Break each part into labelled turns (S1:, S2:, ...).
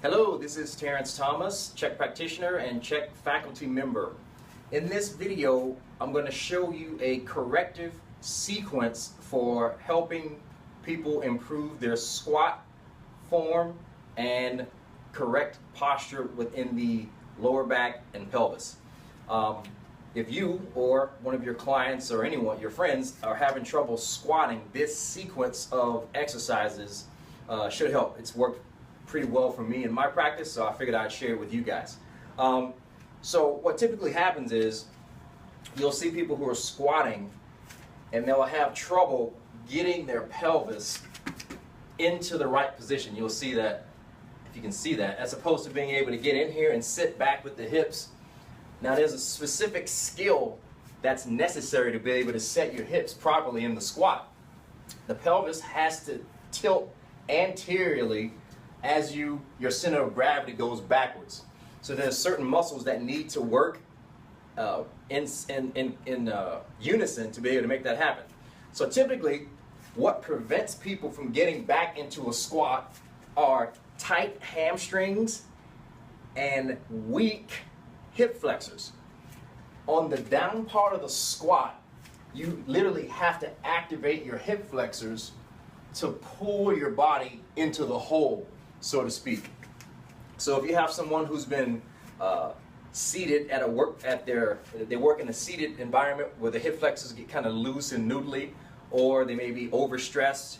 S1: Hello, this is Terrence Thomas, CHEK practitioner and CHEK faculty member. In this video, I'm going to show you a corrective sequence for helping people improve their squat form and correct posture within the lower back and pelvis. If you or one of your clients or anyone, your friends, are having trouble squatting, this sequence of exercises should help. It's worked pretty well for me in my practice, so I figured I'd share it with you guys. So what typically happens is you'll see people who are squatting and they'll have trouble getting their pelvis into the right position. You'll see that, if you can see that, as opposed to being able to get in here and sit back with the hips. Now there's a specific skill that's necessary to be able to set your hips properly in the squat. The pelvis has to tilt anteriorly as your center of gravity goes backwards. So there's certain muscles that need to work in unison to be able to make that happen. So typically, what prevents people from getting back into a squat are tight hamstrings and weak hip flexors. On the down part of the squat, you literally have to activate your hip flexors to pull your body into the hole, so to speak. So if you have someone who's been seated at they work in a seated environment where the hip flexors get kind of loose and noodly, or they may be overstressed,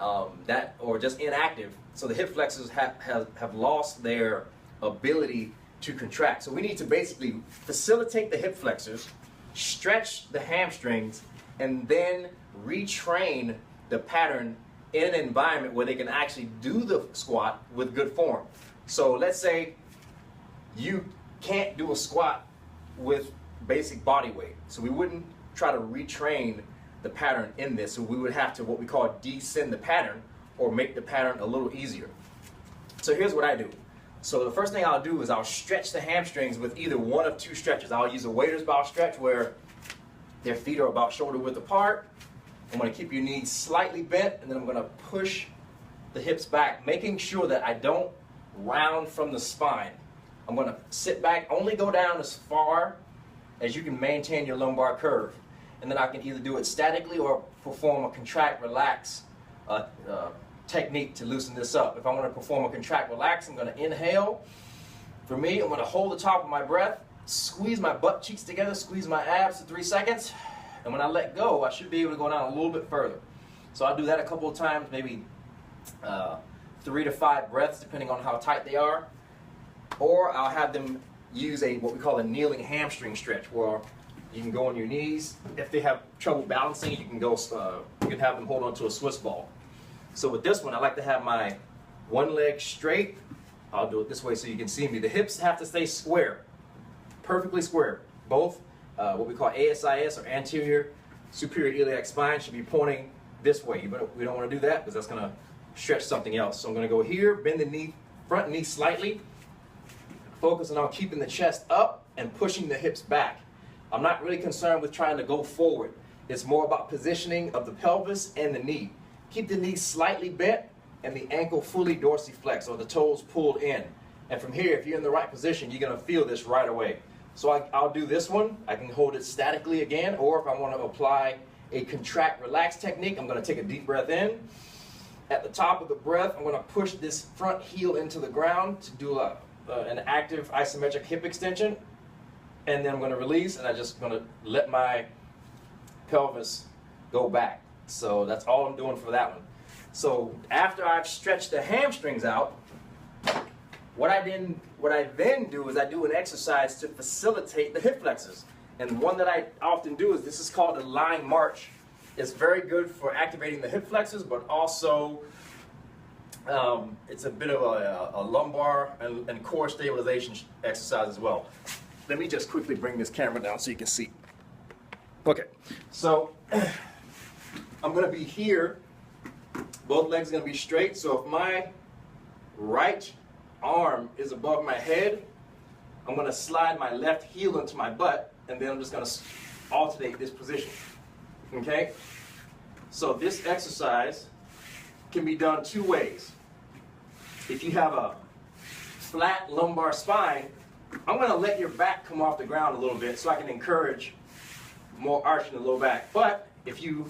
S1: or just inactive, so the hip flexors have lost their ability to contract. So we need to basically facilitate the hip flexors, stretch the hamstrings, and then retrain the pattern in an environment where they can actually do the squat with good form. So let's say you can't do a squat with basic body weight. So we wouldn't try to retrain the pattern in this. So we would have to what we call descend the pattern, or make the pattern a little easier. So here's what I do. So the first thing I'll do is I'll stretch the hamstrings with either one of two stretches. I'll use a waiter's bow stretch where their feet are about shoulder width apart. I'm going to keep your knees slightly bent, and then I'm going to push the hips back, making sure that I don't round from the spine. I'm going to sit back, only go down as far as you can maintain your lumbar curve. And then I can either do it statically or perform a contract, relax technique to loosen this up. If I want to perform a contract, relax, I'm going to inhale. For me, I'm going to hold the top of my breath, squeeze my butt cheeks together, squeeze my abs for 3 seconds. And when I let go, I should be able to go down a little bit further. So I'll do that a couple of times, maybe 3 to 5 breaths, depending on how tight they are. Or I'll have them use what we call a kneeling hamstring stretch, where you can go on your knees. If they have trouble balancing, you can have them hold on to a Swiss ball. So with this one, I like to have my one leg straight. I'll do it this way so you can see me. The hips have to stay square, perfectly square. Both what we call ASIS, or anterior superior iliac spine, should be pointing this way. We don't want to do that because that's going to stretch something else. So I'm going to go here, bend the front knee slightly, focusing on keeping the chest up and pushing the hips back. I'm not really concerned with trying to go forward. It's more about positioning of the pelvis and the knee. Keep the knee slightly bent and the ankle fully dorsiflexed, or the toes pulled in. And from here, if you're in the right position, you're going to feel this right away. So I'll do this one. I can hold it statically again, or if I want to apply a contract relax technique, I'm going to take a deep breath in. At the top of the breath, I'm going to push this front heel into the ground to do an active isometric hip extension. And then I'm going to release, and I'm just going to let my pelvis go back. So that's all I'm doing for that one. So after I've stretched the hamstrings out, what I then do is I do an exercise to facilitate the hip flexors. And one that I often do is, this is called the lying march. It's very good for activating the hip flexors, but also it's a bit of a lumbar and core stabilization exercise as well. Let me just quickly bring this camera down so you can see. Okay, so I'm going to be here. Both legs are going to be straight. So if my right arm is above my head, I'm going to slide my left heel into my butt, and then I'm just going to alternate this position. Okay? So this exercise can be done 2 ways. If you have flat lumbar spine, I'm going to let your back come off the ground a little bit so I can encourage more arch in the low back. But if you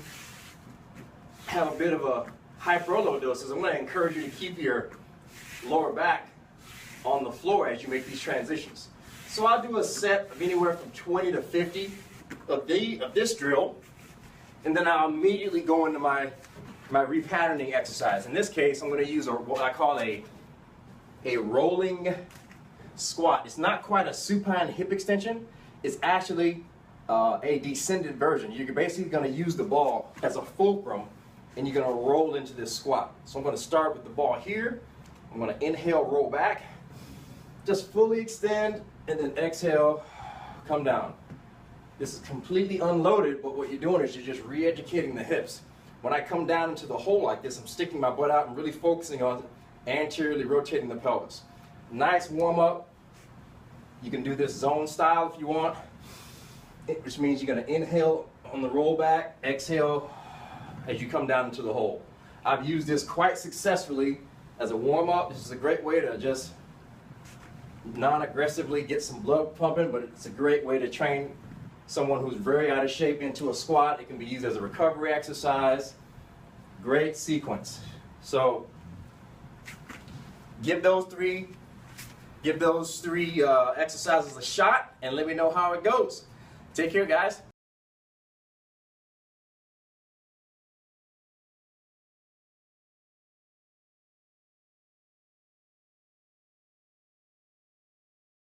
S1: have a bit of a hyperlordosis, I'm going to encourage you to keep your lower back on the floor as you make these transitions. So I'll do a set of anywhere from 20 to 50 of this drill, and then I'll immediately go into my repatterning exercise. In this case, I'm going to use what I call a rolling squat. It's not quite a supine hip extension. It's actually a descended version. You're basically going to use the ball as a fulcrum, and you're going to roll into this squat. So I'm going to start with the ball here. I'm going to inhale, roll back, just fully extend, and then exhale, come down. This is completely unloaded, but what you're doing is you're just re-educating the hips. When I come down into the hole like this, I'm sticking my butt out and really focusing on anteriorly rotating the pelvis. Nice warm up. You can do this zone style if you want, which means you're going to inhale on the roll back, exhale as you come down into the hole. I've used this quite successfully as a warm up. This is a great way to just non-aggressively get some blood pumping, but it's a great way to train someone who's very out of shape into a squat. It can be used as a recovery exercise. Great sequence. So give those three exercises a shot and let me know how it goes. Take care, guys.